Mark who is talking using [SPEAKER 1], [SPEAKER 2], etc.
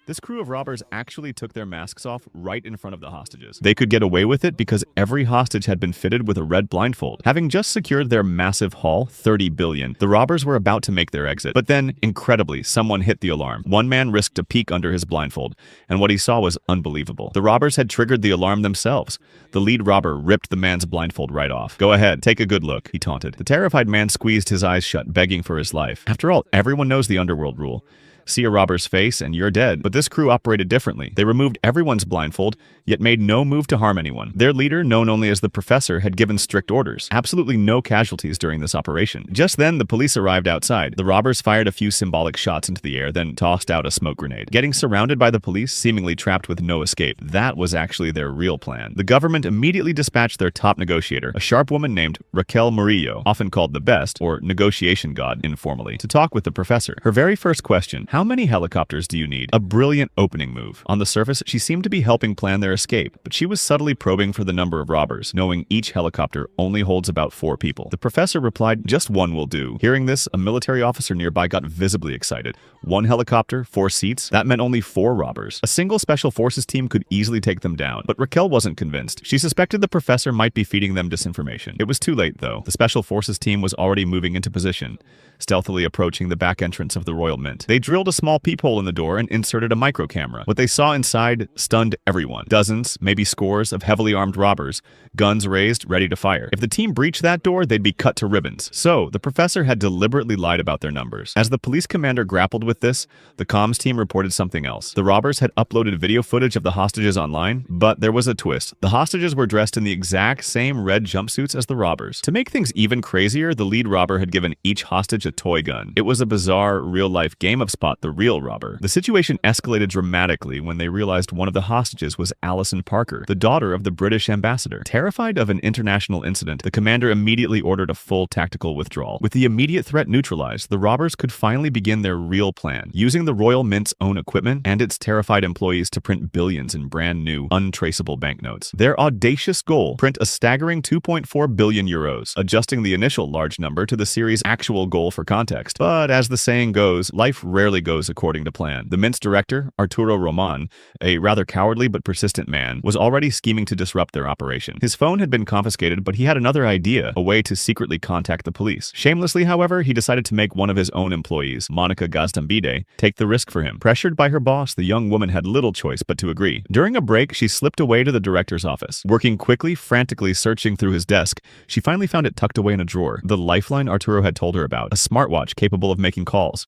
[SPEAKER 1] This crew of robbers actually took their masks off right in front of the hostages. They could get away with it because every hostage had been fitted with a red blindfold. Having just secured their massive haul, 30 billion, the robbers were about to make their exit. But then, incredibly, someone hit the alarm. One man risked a peek under his blindfold, and what he saw was unbelievable. The robbers had triggered the alarm themselves. The lead robber ripped the man's blindfold right off. "Go ahead, take a good look," he taunted. The terrified man squeezed his eyes shut, begging for his life. After all, everyone knows the underworld rule. See a robber's face and you're dead. But this crew operated differently. They removed everyone's blindfold, yet made no move to harm anyone. Their leader, known only as the Professor, had given strict orders. Absolutely no casualties during this operation. Just then, the police arrived outside. The robbers fired a few symbolic shots into the air, then tossed out a smoke grenade. Getting surrounded by the police, seemingly trapped with no escape, that was actually their real plan. The government immediately dispatched their top negotiator, a sharp woman named Raquel Murillo, often called the Best, or Negotiation God informally, to talk with the Professor. Her very first question: how many helicopters do you need? A brilliant opening move. On the surface, she seemed to be helping plan their escape, but she was subtly probing for the number of robbers, knowing each helicopter only holds about 4 people. The Professor replied, "Just one will do." Hearing this, a military officer nearby got visibly excited. 1 helicopter, 4 seats, that meant only 4 robbers. A single special forces team could easily take them down, but Raquel wasn't convinced. She suspected the Professor might be feeding them disinformation. It was too late, though. The special forces team was already moving into position, stealthily approaching the back entrance of the Royal Mint. They drilled a small peephole in the door and inserted a micro camera. What they saw inside stunned everyone. Dozens, maybe scores, of heavily armed robbers, guns raised, ready to fire. If the team breached that door, they'd be cut to ribbons. So, the Professor had deliberately lied about their numbers. As the police commander grappled with this, the comms team reported something else. The robbers had uploaded video footage of the hostages online, but there was a twist. The hostages were dressed in the exact same red jumpsuits as the robbers. To make things even crazier, the lead robber had given each hostage a toy gun. It was a bizarre, real-life game of Spot the Real Robber. The situation escalated dramatically when they realized one of the hostages was Alison Parker, the daughter of the British ambassador. Terrified of an international incident, the commander immediately ordered a full tactical withdrawal. With the immediate threat neutralized, the robbers could finally begin their real plan, using the Royal Mint's own equipment and its terrified employees to print billions in brand new, untraceable banknotes. Their audacious goal: print a staggering 2.4 billion euros, adjusting the initial large number to the series' actual goal for context. But as the saying goes, life rarely goes according to plan. The Mint's director, Arturo Roman, a rather cowardly but persistent man, was already scheming to disrupt their operation. His phone had been confiscated, but he had another idea, a way to secretly contact the police. Shamelessly, however, he decided to make one of his own employees, Monica Gazdambide, take the risk for him. Pressured by her boss, the young woman had little choice but to agree. During a break, she slipped away to the director's office. Working quickly, frantically searching through his desk, she finally found it tucked away in a drawer, the lifeline Arturo had told her about, a smartwatch capable of making calls.